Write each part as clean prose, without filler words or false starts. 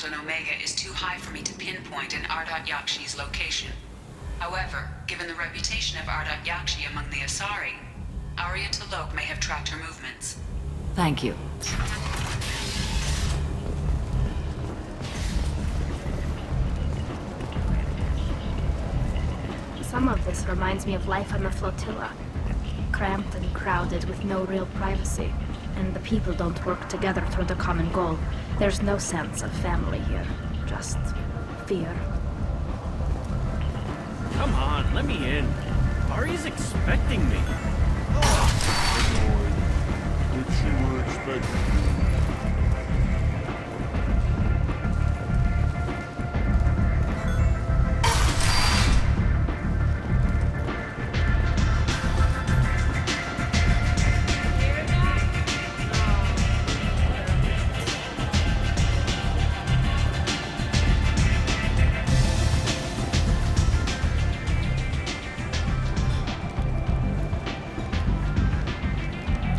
count on Omega is too high for me to pinpoint an Ardat-Yakshi's location. However, given the reputation of Ardat-Yakshi among the Asari, Arya T'Loak may have tracked her movements. Thank you. Some of this reminds me of life on the flotilla. Cramped and crowded with no real privacy. And the people don't work together toward a common goal. There's no sense of family here. Just fear. Come on, let me in. Ari's expecting me. What you were expecting.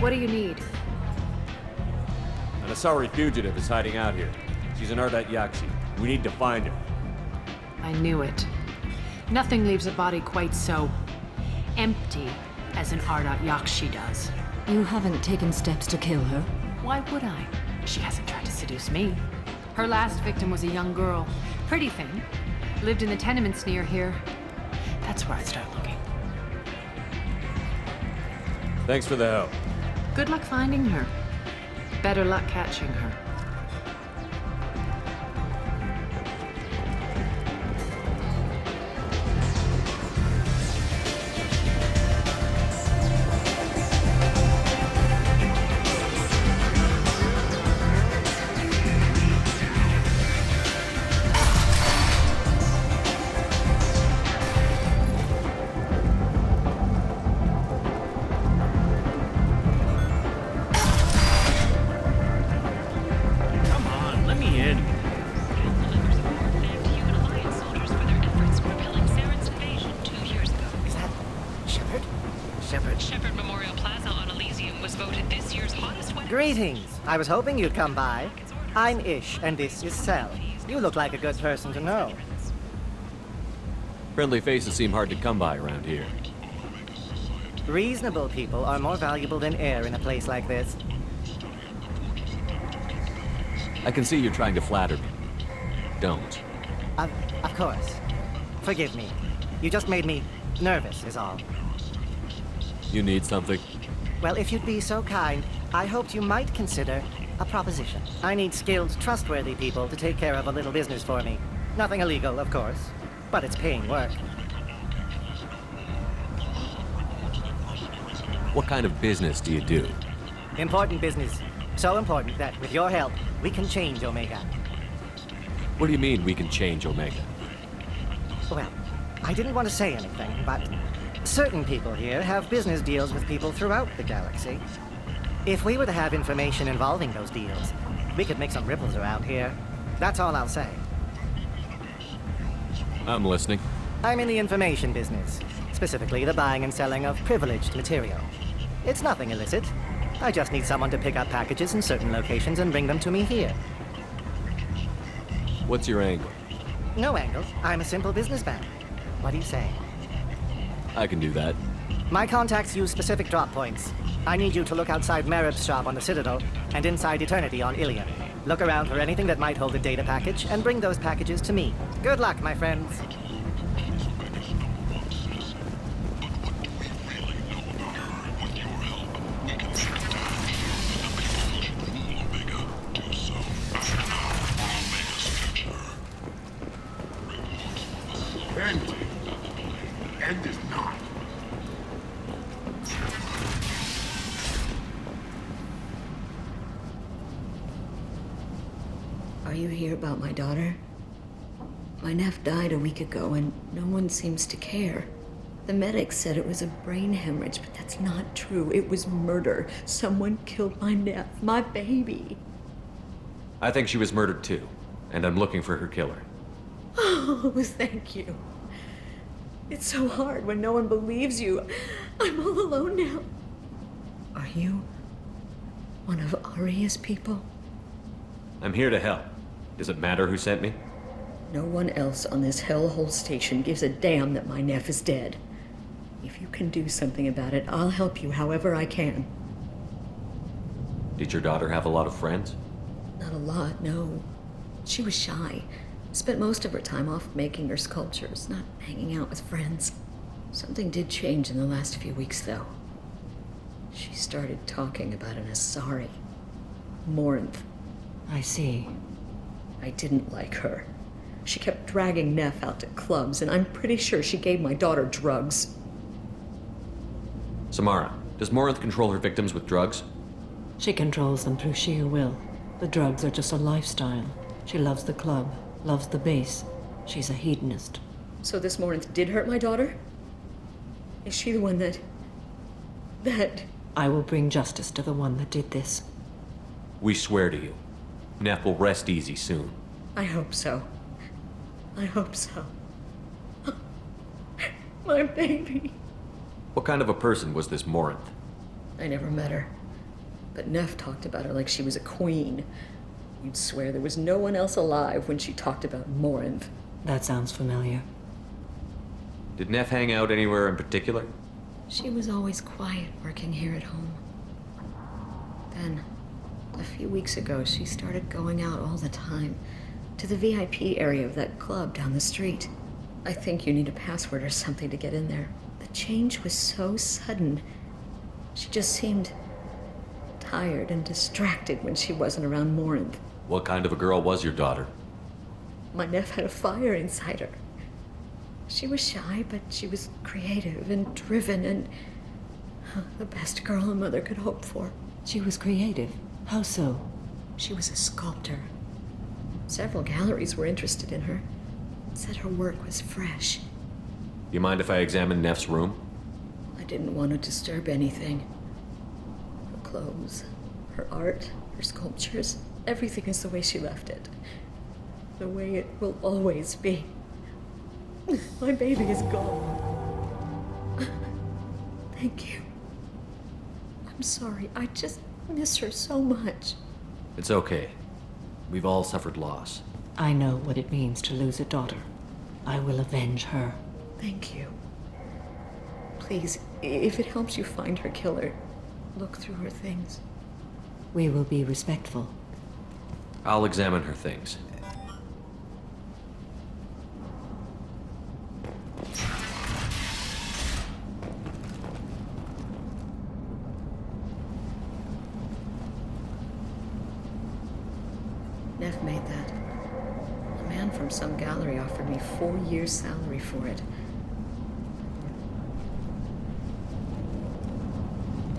What do you need? An Asari fugitive is hiding out here. She's an Ardat-Yakshi. We need to find her. I knew it. Nothing leaves a body quite so empty as an Ardat-Yakshi does. You haven't taken steps to kill her? Why would I? She hasn't tried to seduce me. Her last victim was a young girl. Pretty thing. Lived in the tenements near here. That's where I'd start looking. Thanks for the help. Good luck finding her. Better luck catching her. Greetings. I was hoping you'd come by. I'm Ish, and this is Sel. You look like a good person to know. Friendly faces seem hard to come by around here. Reasonable people are more valuable than air in a place like this. I can see you're trying to flatter me. Don't. Of course. Forgive me. You just made me nervous, is all. You need something? Well, if you'd be so kind, I hoped you might consider a proposition. I need skilled, trustworthy people to take care of a little business for me. Nothing illegal, of course, but it's paying work. What kind of business do you do? Important business. So important that, with your help, we can change Omega. What do you mean we can change Omega? Well, I didn't want to say anything, but certain people here have business deals with people throughout the galaxy. If we were to have information involving those deals, we could make some ripples around here. That's all I'll say. I'm listening. I'm in the information business, specifically the buying and selling of privileged material. It's nothing illicit. I just need someone to pick up packages in certain locations and bring them to me here. What's your angle? No angle. I'm a simple businessman. What do you say? I can do that. My contacts use specific drop points. I need you to look outside Merib's shop on the Citadel and inside Eternity on Ilion. Look around for anything that might hold a data package and bring those packages to me. Good luck, my friends. End is not. Are you here about my daughter? My nephew died a week ago and no one seems to care. The medics said it was a brain hemorrhage, but that's not true. It was murder. Someone killed my nephew, my baby. I think she was murdered too, and I'm looking for her killer. Oh, thank you. It's so hard when no one believes you. I'm all alone now. Are you one of Arya's people? I'm here to help. Does it matter who sent me? No one else on this hellhole station gives a damn that my Neff is dead. If you can do something about it, I'll help you however I can. Did your daughter have a lot of friends? Not a lot, no. She was shy. Spent most of her time off making her sculptures, not hanging out with friends. Something did change in the last few weeks, though. She started talking about an Asari. Morinth. I see. I didn't like her. She kept dragging Neff out to clubs, and I'm pretty sure she gave my daughter drugs. Samara, does Morinth control her victims with drugs? She controls them through sheer will. The drugs are just a lifestyle. She loves the club, loves the base. She's a hedonist. So this Morinth did hurt my daughter? Is she the one that... I will bring justice to the one that did this. We swear to you. Neff will rest easy soon. I hope so. I hope so. My baby. What kind of a person was this Morinth? I never met her. But Neff talked about her like she was a queen. You'd swear there was no one else alive when she talked about Morinth. That sounds familiar. Did Neff hang out anywhere in particular? She was always quiet working here at home. Then, a few weeks ago, she started going out all the time to the VIP area of that club down the street. I think you need a password or something to get in there. The change was so sudden. She just seemed tired and distracted when she wasn't around Morinth. What kind of a girl was your daughter? My Neff had a fire inside her. She was shy, but she was creative and driven and the best girl a mother could hope for. She was creative. How so? She was a sculptor. Several galleries were interested in her. Said her work was fresh. You mind if I examine Neff's room? I didn't want to disturb anything. Her clothes, her art, her sculptures, everything is the way she left it. The way it will always be. My baby is gone. Thank you. I'm sorry, I just miss her so much. It's okay. We've all suffered loss. I know what it means to lose a daughter. I will avenge her. Thank you. Please, if it helps you find her killer, look through her things. We will be respectful. I'll examine her things. Neff made that. A man from some gallery offered me 4 years' salary for it.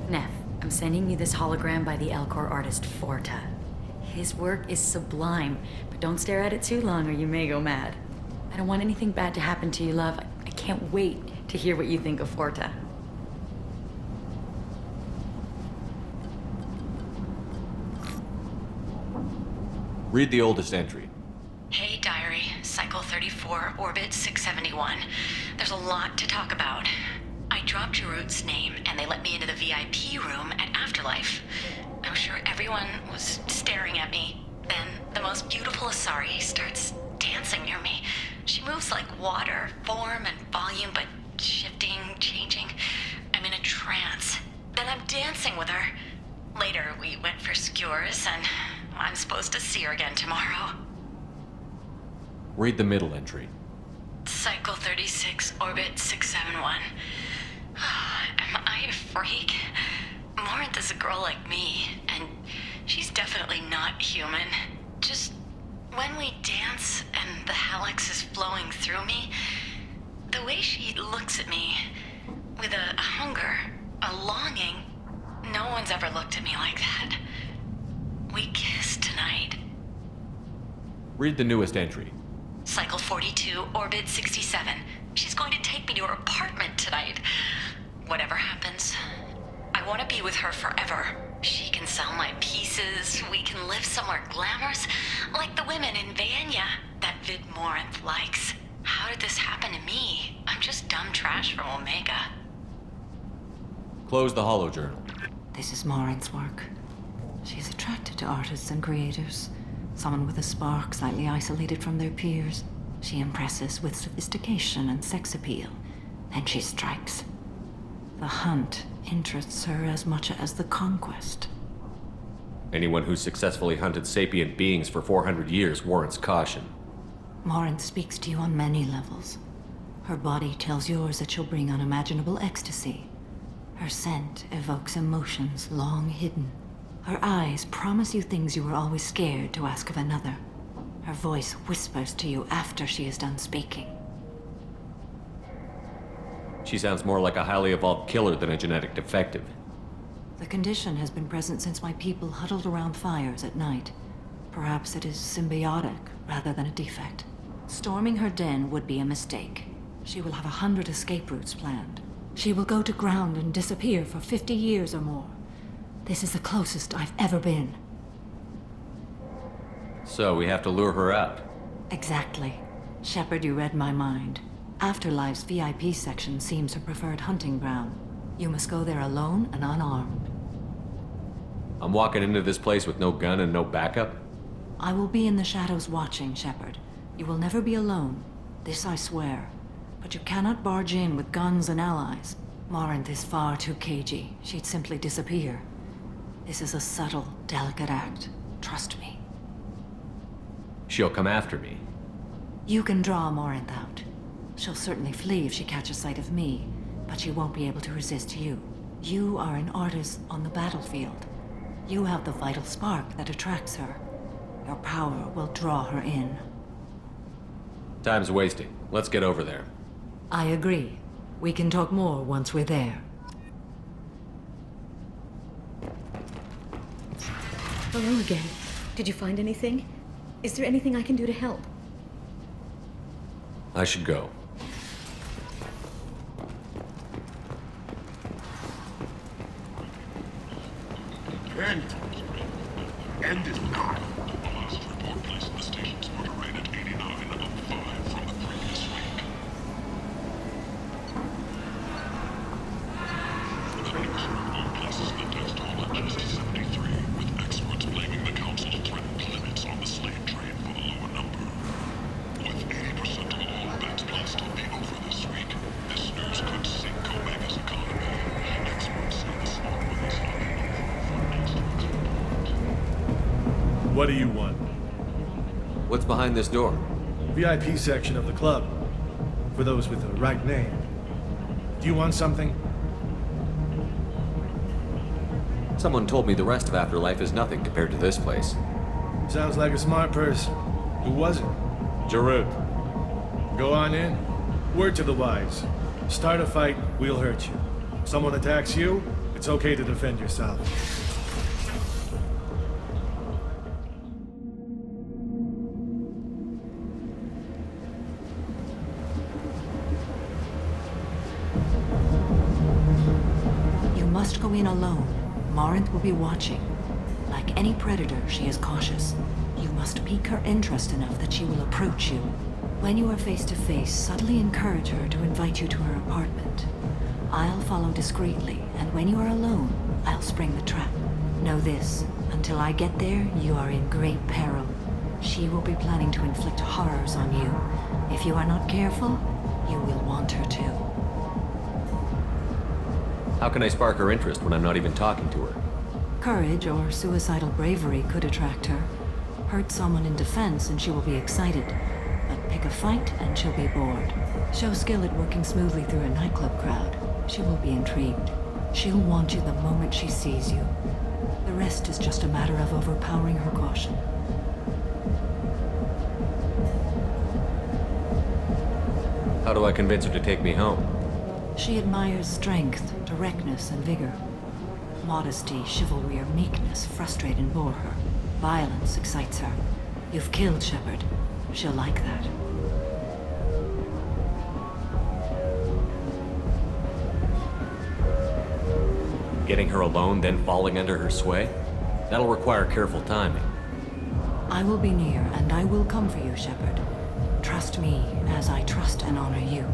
Neff, I'm sending you this hologram by the Alcor artist Forta. His work is sublime, but don't stare at it too long or you may go mad. I don't want anything bad to happen to you, love. I can't wait to hear what you think of Forta. Read the oldest entry. Hey, diary. Cycle 34, orbit 671. There's a lot to talk about. I dropped Jarut's name, and they let me into the VIP room at Afterlife. I was sure everyone was staring at me. Then the most beautiful Asari starts dancing near me. She moves like water, form and volume, but shifting, changing. I'm in a trance. Then I'm dancing with her. Later, we went for skewers, and I'm supposed to see her again tomorrow. Read the middle entry. Cycle 36, orbit 671. Am I a freak? Morinth is a girl like me, and she's definitely not human. Just when we dance and the helix is flowing through me, the way she looks at me, with a hunger, a longing, no one's ever looked at me like that. We kiss tonight. Read the newest entry. Cycle 42, orbit 67. She's going to take me to her apartment tonight. Whatever happens, I want to be with her forever. She can sell my pieces. We can live somewhere glamorous, like the women in Vanya that Vid Morinth likes. How did this happen to me? I'm just dumb trash from Omega. Close the holojournal. This is Morinth's work. She's attracted to artists and creators. Someone with a spark, slightly isolated from their peers. She impresses with sophistication and sex appeal. Then she strikes. The hunt interests her as much as the conquest. Anyone who's successfully hunted sapient beings for 400 years warrants caution. Morinth speaks to you on many levels. Her body tells yours that she'll bring unimaginable ecstasy. Her scent evokes emotions long hidden. Her eyes promise you things you were always scared to ask of another. Her voice whispers to you after she is done speaking. She sounds more like a highly evolved killer than a genetic defective. The condition has been present since my people huddled around fires at night. Perhaps it is symbiotic rather than a defect. Storming her den would be a mistake. She will have 100 escape routes planned. She will go to ground and disappear for 50 years or more. This is the closest I've ever been. So we have to lure her out. Exactly. Shepard, you read my mind. Afterlife's VIP section seems her preferred hunting ground. You must go there alone and unarmed. I'm walking into this place with no gun and no backup? I will be in the shadows watching, Shepard. You will never be alone. This I swear. But you cannot barge in with guns and allies. Morinth is far too cagey. She'd simply disappear. This is a subtle, delicate act. Trust me. She'll come after me. You can draw Morinth out. She'll certainly flee if she catches sight of me, but she won't be able to resist you. You are an artist on the battlefield. You have the vital spark that attracts her. Your power will draw her in. Time's wasting. Let's get over there. I agree. We can talk more once we're there. Hello again. Did you find anything? Is there anything I can do to help? I should go. End is not. Report placed in the station's murder rate at 89.05 from the previous week. Critics report places the death toll at just 73, with experts blaming the council's threatened limits on the slave trade for the lower number. With 80% of all bets placed on the over this week, this news could sink Omega's economy. Experts say the small ones are What do you want? What's behind this door? VIP section of the club. For those with the right name. Do you want something? Someone told me the rest of Afterlife is nothing compared to this place. Sounds like a smart person. Who was it? Jarut. Go on in. Word to the wise. Start a fight, we'll hurt you. Someone attacks you, it's okay to defend yourself. You must go in alone. Morinth will be watching. Like any predator, she is cautious. You must pique her interest enough that she will approach you. When you are face to face, subtly encourage her to invite you to her apartment. I'll follow discreetly, and when you are alone, I'll spring the trap. Know this, until I get there, you are in great peril. She will be planning to inflict horrors on you. If you are not careful, you will want her to. How can I spark her interest when I'm not even talking to her? Courage or suicidal bravery could attract her. Hurt someone in defense and she will be excited. But pick a fight and she'll be bored. Show skill at working smoothly through a nightclub crowd. She will be intrigued. She'll want you the moment she sees you. The rest is just a matter of overpowering her caution. How do I convince her to take me home? She admires strength, directness, and vigor. Modesty, chivalry, or meekness frustrate and bore her. Violence excites her. You've killed Shepard. She'll like that. Getting her alone, then falling under her sway? That'll require careful timing. I will be near, and I will come for you, Shepard. Trust me as I trust and honor you.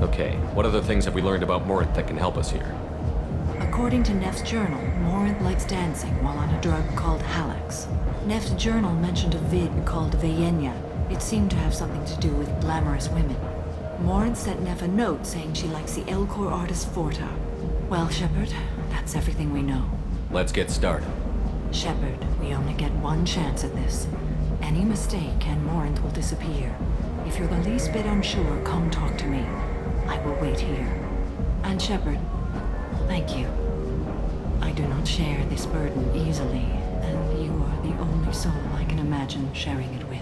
Okay, what other things have we learned about Morinth that can help us here? A According to Neff's journal, Morinth likes dancing while on a drug called Halex. Neff's journal mentioned a vid called Vayenya. It seemed to have something to do with glamorous women. Morinth sent Neff a note saying she likes the Elcor artist Forta. Well, Shepard, that's everything we know. Let's get started. Shepard, we only get one chance at this. Any mistake and Morinth will disappear. If you're the least bit unsure, come talk to me. I will wait here. And Shepard, thank you. I do not share this burden easily, and you are the only soul I can imagine sharing it with.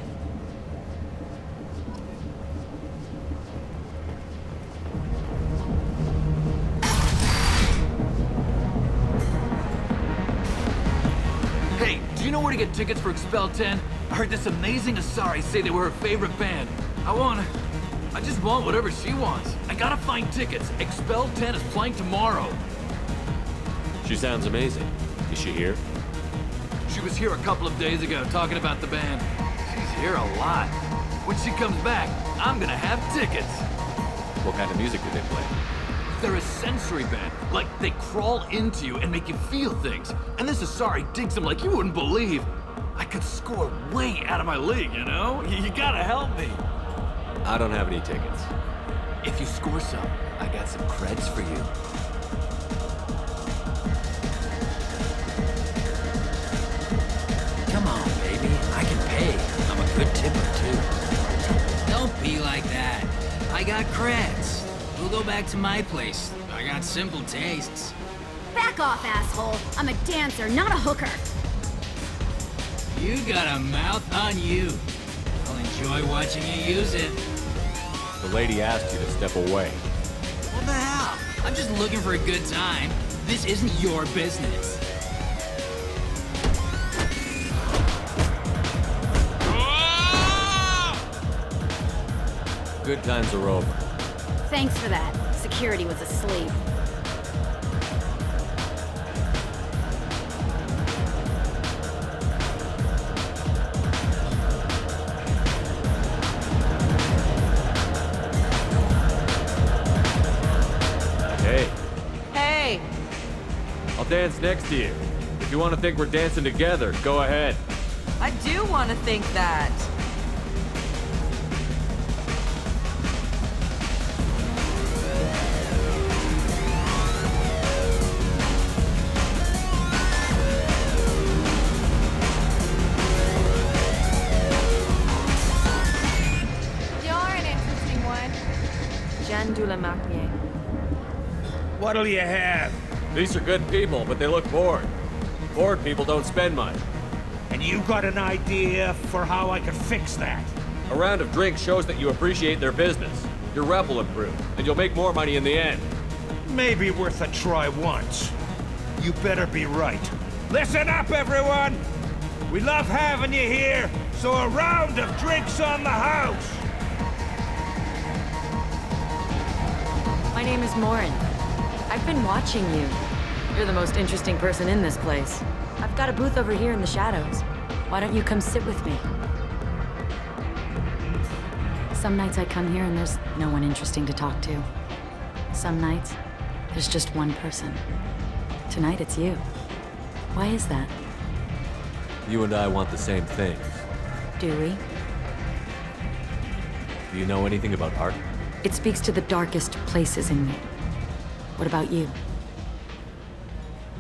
Hey, do you know where to get tickets for Expel 10? I heard this amazing Asari say they were her favorite band. I just want whatever she wants. I gotta find tickets. Expel 10 is playing tomorrow. She sounds amazing. Is she here? She was here a couple of days ago talking about the band. She's here a lot. When she comes back, I'm gonna have tickets. What kind of music do they play? They're a sensory band. Like, they crawl into you and make you feel things. And this Asari digs them like you wouldn't believe. I could score way out of my league, you know? You gotta help me. I don't have any tickets. If you score some, I got some creds for you. Come on, baby. I can pay. I'm a good tipper, too. Don't be like that. I got creds. We'll go back to my place. I got simple tastes. Back off, asshole. I'm a dancer, not a hooker. You got a mouth on you. I'll enjoy watching you use it. The lady asked you to step away. What the hell? I'm just looking for a good time. This isn't your business. Good times are over. Thanks for that. Security was asleep. Hey. I'll dance next to you. If you want to think we're dancing together, go ahead. I do want to think that. What'll you have? These are good people, but they look bored. Bored people don't spend money. And you got an idea for how I could fix that? A round of drinks shows that you appreciate their business. Your rep will improve, and you'll make more money in the end. Maybe worth a try once. You better be right. Listen up, everyone! We love having you here, so a round of drinks on the house! My name is Morin. I've been watching you. You're the most interesting person in this place. I've got a booth over here in the shadows. Why don't you come sit with me? Some nights I come here and there's no one interesting to talk to. Some nights, there's just one person. Tonight it's you. Why is that? You and I want the same things. Do we? Do you know anything about art? It speaks to the darkest places in me. What about you?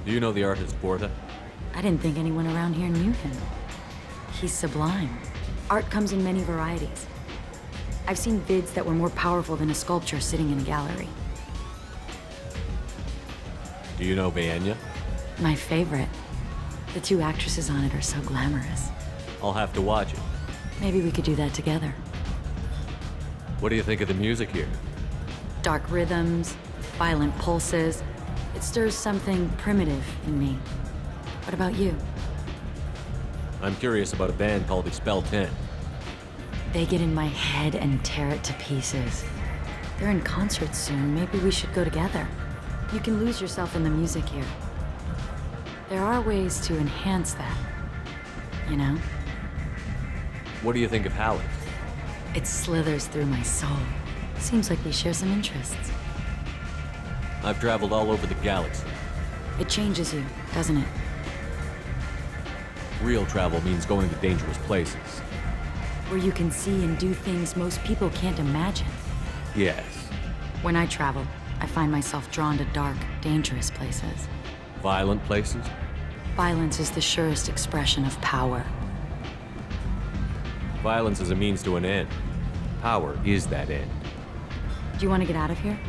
Do you know the artist Borta? I didn't think anyone around here knew him. He's sublime. Art comes in many varieties. I've seen vids that were more powerful than a sculpture sitting in a gallery. Do you know Vayenya? My favorite. The two actresses on it are so glamorous. I'll have to watch it. Maybe we could do that together. What do you think of the music here? Dark rhythms, violent pulses. It stirs something primitive in me. What about you? I'm curious about a band called Expel 10. They get in my head and tear it to pieces. They're in concert soon. Maybe we should go together. You can lose yourself in the music here. There are ways to enhance that, you know? What do you think of Halex? It slithers through my soul. Seems like we share some interests. I've traveled all over the galaxy. It changes you, doesn't it? Real travel means going to dangerous places. Where you can see and do things most people can't imagine. Yes. When I travel, I find myself drawn to dark, dangerous places. Violent places? Violence is the surest expression of power. Violence is a means to an end. Power is that end. Do you want to get out of here?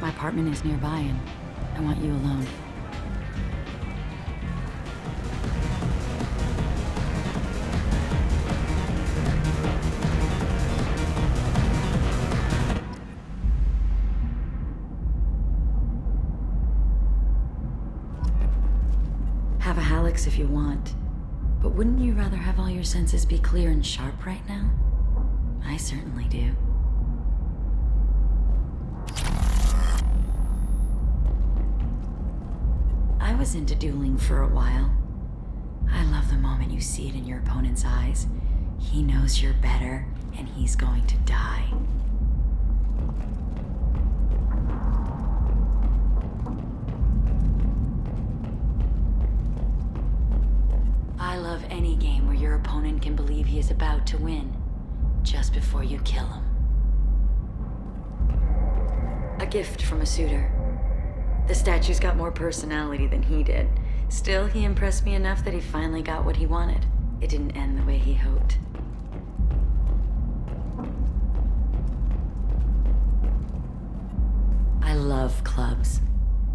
My apartment is nearby and I want you alone. Have a Hallex if you want, but wouldn't you rather have all your senses be clear and sharp right now? I certainly do. I was into dueling for a while. I love the moment you see it in your opponent's eyes. He knows you're better, and he's going to die. I love any game where your opponent can believe he is about to win, just before you kill him. A gift from a suitor. The statue's got more personality than he did. Still, he impressed me enough that he finally got what he wanted. It didn't end the way he hoped. I love clubs.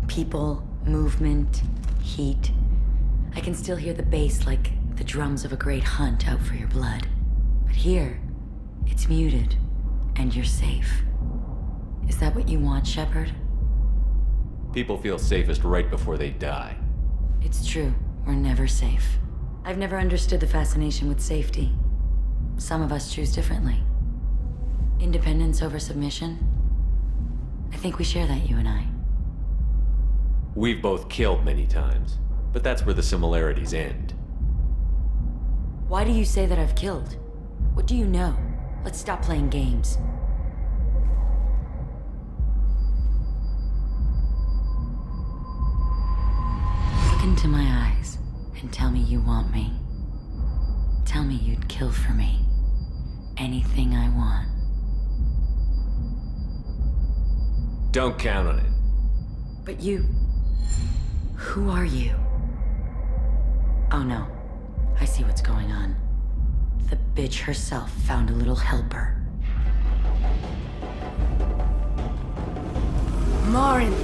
People, movement, heat. I can still hear the bass like the drums of a great hunt out for your blood. But here, it's muted, and you're safe. Is that what you want, Shepard? People feel safest right before they die. It's true. We're never safe. I've never understood the fascination with safety. Some of us choose differently. Independence over submission? I think we share that, you and I. We've both killed many times, but that's where the similarities end. Why do you say that I've killed? What do you know? Let's stop playing games. Look into my eyes and tell me you want me. Tell me you'd kill for me. Anything I want. Don't count on it. But you... who are you? Oh no. I see what's going on. The bitch herself found a little helper. Morin!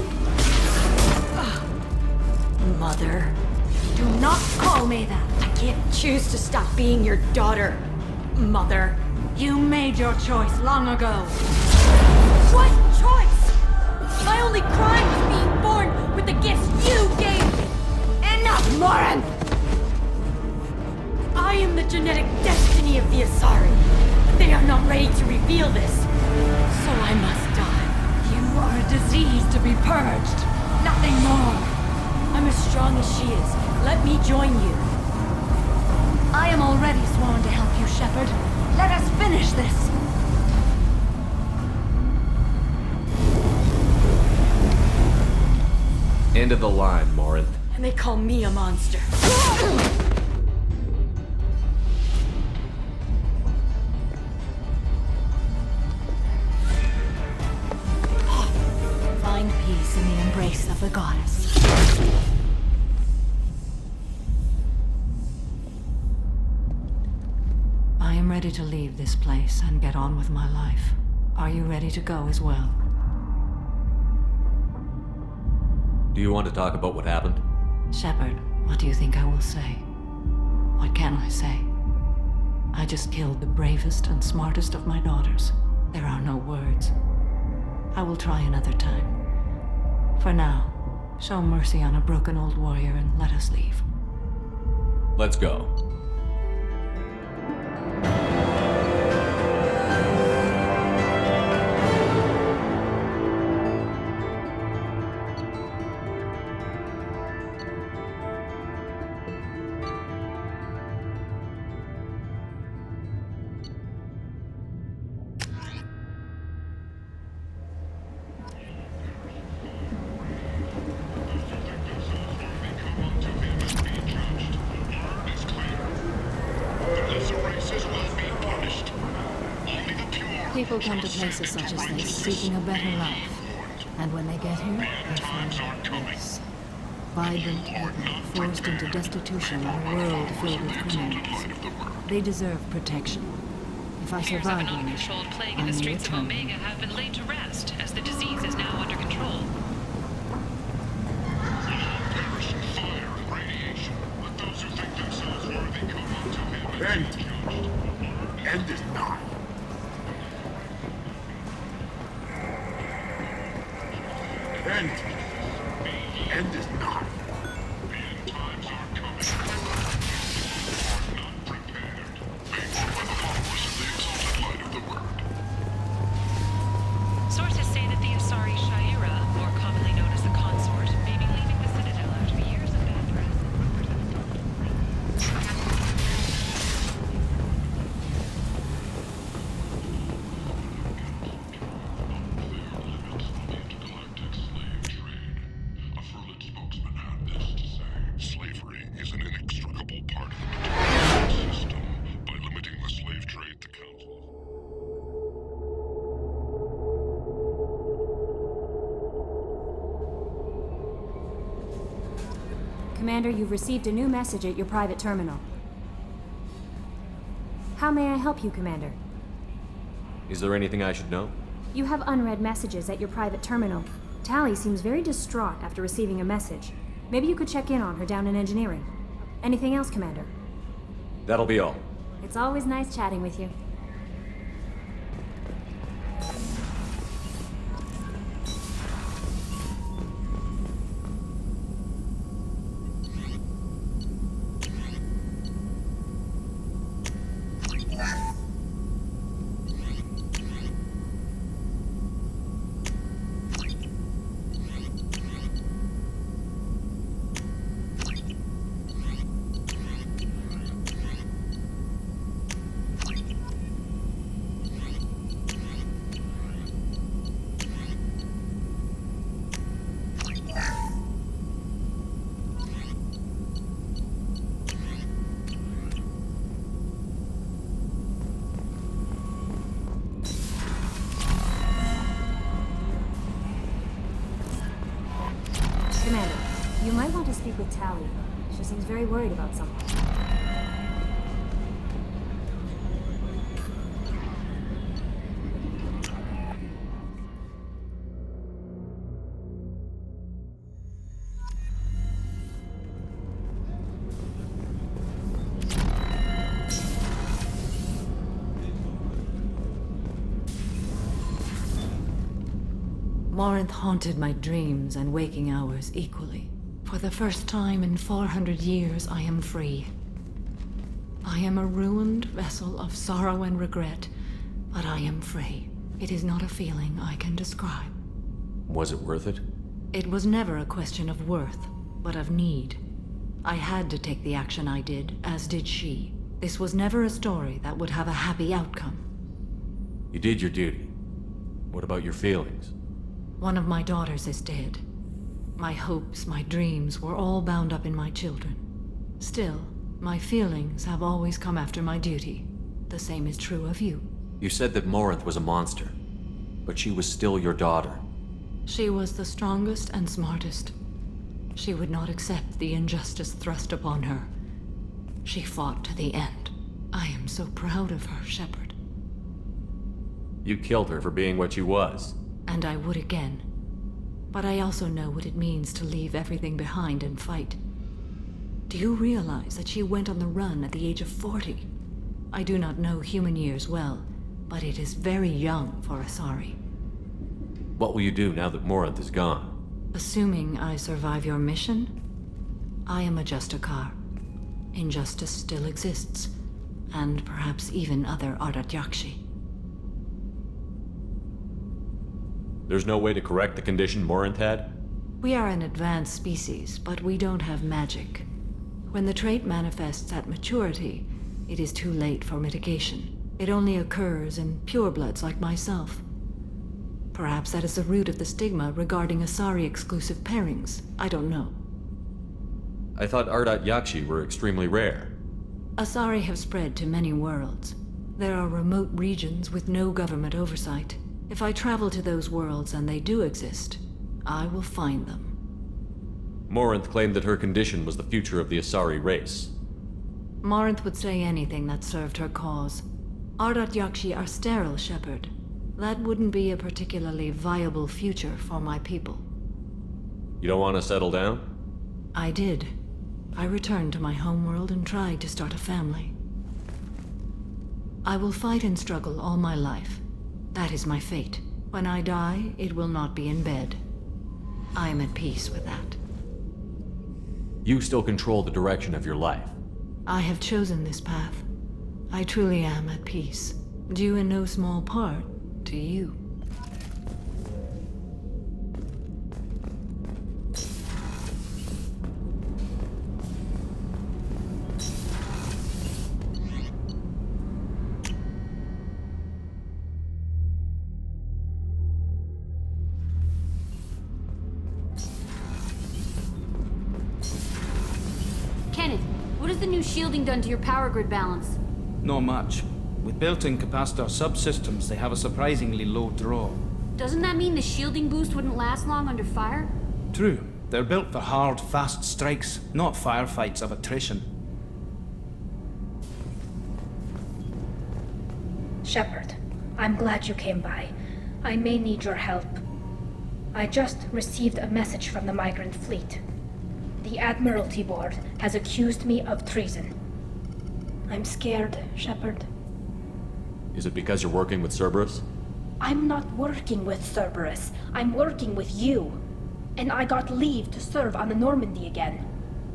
Mother. Do not call me that! I can't choose to stop being your daughter, Mother. You made your choice long ago. What choice? My only crime was being born with the gifts you gave me. Enough, Morin! I am the genetic destiny of the Asari. They are not ready to reveal this, so I must die. You are a disease to be purged. Nothing more. I'm as strong as she is. Let me join you. I am already sworn to help you, Shepard. Let us finish this. End of the line, Morin. And they call me a monster. Find peace in the embrace of the goddess. I am ready to leave this place and get on with my life. Are you ready to go as well? Do you want to talk about what happened? Shepard, what do you think I will say? What can I say? I just killed the bravest and smartest of my daughters. There are no words. I will try another time. For now, show mercy on a broken old warrior and let us leave. Let's go. People come to places such as this seeking a better life. And when they get here, they find this. Vibrant people forced into destitution in a world filled with criminals. They deserve protection. If I Fears of survive an on this, uncontrolled plague I in the may streets of return. Omega have been laid to rest, as the disease is now under control. End is not. End is not. Sources say that the Asari Shaira, more commonly known as the Consort, may be leaving the Citadel after years of bad press. Slavery is an inextricable part of the material system. By limiting the slave trade, the council. Commander, you've received a new message at your private terminal. How may I help you, Commander? Is there anything I should know? You have unread messages at your private terminal. Tally seems very distraught after receiving a message. Maybe you could check in on her down in engineering. Anything else, Commander? That'll be all. It's always nice chatting with you. Commander, you might want to speak with Tally. She seems very worried about something. Morinth haunted my dreams and waking hours equally. For the first time in 400 years, I am free. I am a ruined vessel of sorrow and regret, but I am free. It is not a feeling I can describe. Was it worth it? It was never a question of worth, but of need. I had to take the action I did, as did she. This was never a story that would have a happy outcome. You did your duty. What about your feelings? One of my daughters is dead. My hopes, my dreams were all bound up in my children. Still, my feelings have always come after my duty. The same is true of you. You said that Morinth was a monster, but she was still your daughter. She was the strongest and smartest. She would not accept the injustice thrust upon her. She fought to the end. I am so proud of her, Shepard. You killed her for being what she was. And I would again. But I also know what it means to leave everything behind and fight. Do you realize that she went on the run at the age of 40? I do not know human years well, but it is very young for Asari. What will you do now that Morinth is gone? Assuming I survive your mission, I am a Justicar. Injustice still exists, and perhaps even other Ardat-Yakshi. There's no way to correct the condition Morinth had? We are an advanced species, but we don't have magic. When the trait manifests at maturity, it is too late for mitigation. It only occurs in purebloods like myself. Perhaps that is the root of the stigma regarding Asari-exclusive pairings. I don't know. I thought Ardat-Yakshi were extremely rare. Asari have spread to many worlds. There are remote regions with no government oversight. If I travel to those worlds and they do exist, I will find them. Morinth claimed that her condition was the future of the Asari race. Morinth would say anything that served her cause. Ardat-Yakshi are sterile, Shepard. That wouldn't be a particularly viable future for my people. You don't want to settle down? I did. I returned to my homeworld and tried to start a family. I will fight and struggle all my life. That is my fate. When I die, it will not be in bed. I am at peace with that. You still control the direction of your life. I have chosen this path. I truly am at peace, due in no small part to you. Kenneth, what has the new shielding done to your power grid balance? Not much. With built-in capacitor subsystems, they have a surprisingly low draw. Doesn't that mean the shielding boost wouldn't last long under fire? True. They're built for hard, fast strikes, not firefights of attrition. Shepard, I'm glad you came by. I may need your help. I just received a message from the migrant fleet. The Admiralty Board has accused me of treason. I'm scared, Shepard. Is it because you're working with Cerberus? I'm not working with Cerberus. I'm working with you. And I got leave to serve on the Normandy again.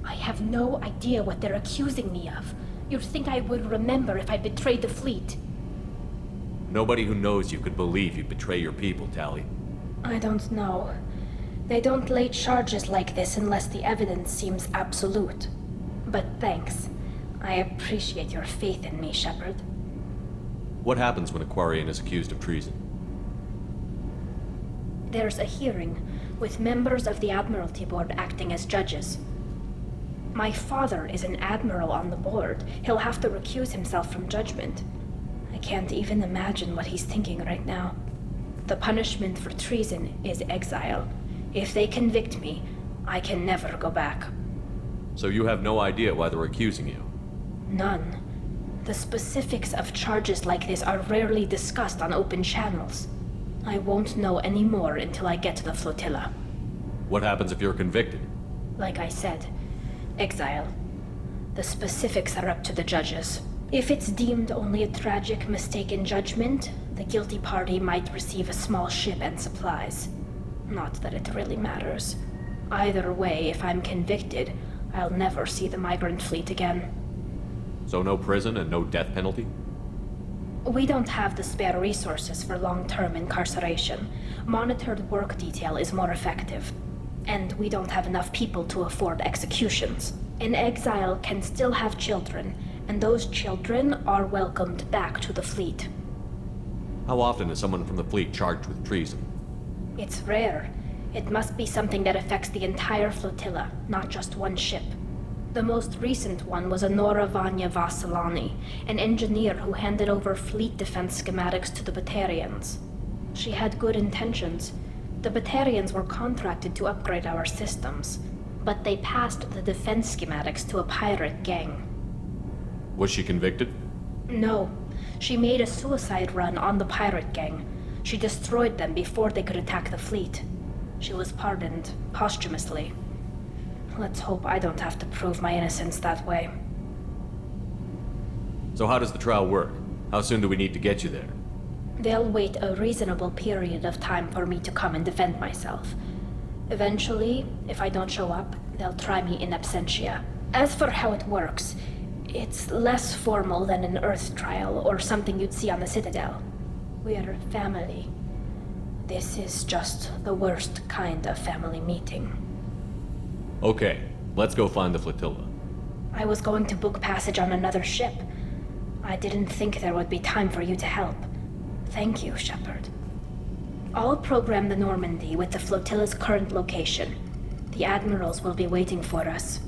I have no idea what they're accusing me of. You'd think I would remember if I betrayed the fleet. Nobody who knows you could believe you'd betray your people, Tali. I don't know. They don't lay charges like this unless the evidence seems absolute. But thanks. I appreciate your faith in me, Shepard. What happens when a Quarian is accused of treason? There's a hearing, with members of the Admiralty Board acting as judges. My father is an admiral on the board. He'll have to recuse himself from judgment. I can't even imagine what he's thinking right now. The punishment for treason is exile. If they convict me, I can never go back. So you have no idea why they're accusing you? None. The specifics of charges like this are rarely discussed on open channels. I won't know any more until I get to the flotilla. What happens if you're convicted? Like I said, exile. The specifics are up to the judges. If it's deemed only a tragic mistake in judgment, the guilty party might receive a small ship and supplies. Not that it really matters. Either way, if I'm convicted, I'll never see the migrant fleet again. So no prison and no death penalty? We don't have the spare resources for long-term incarceration. Monitored work detail is more effective. And we don't have enough people to afford executions. An exile can still have children, and those children are welcomed back to the fleet. How often is someone from the fleet charged with treason? It's rare. It must be something that affects the entire flotilla, not just one ship. The most recent one was Anora Vanya Vassilani, an engineer who handed over fleet defense schematics to the Batarians. She had good intentions. The Batarians were contracted to upgrade our systems, but they passed the defense schematics to a pirate gang. Was she convicted? No. She made a suicide run on the pirate gang. She destroyed them before they could attack the fleet. She was pardoned posthumously. Let's hope I don't have to prove my innocence that way. So how does the trial work? How soon do we need to get you there? They'll wait a reasonable period of time for me to come and defend myself. Eventually, if I don't show up, they'll try me in absentia. As for how it works, it's less formal than an Earth trial or something you'd see on the Citadel. We're family. This is just the worst kind of family meeting. Okay, let's go find the flotilla. I was going to book passage on another ship. I didn't think there would be time for you to help. Thank you, Shepard. I'll program the Normandy with the flotilla's current location. The admirals will be waiting for us.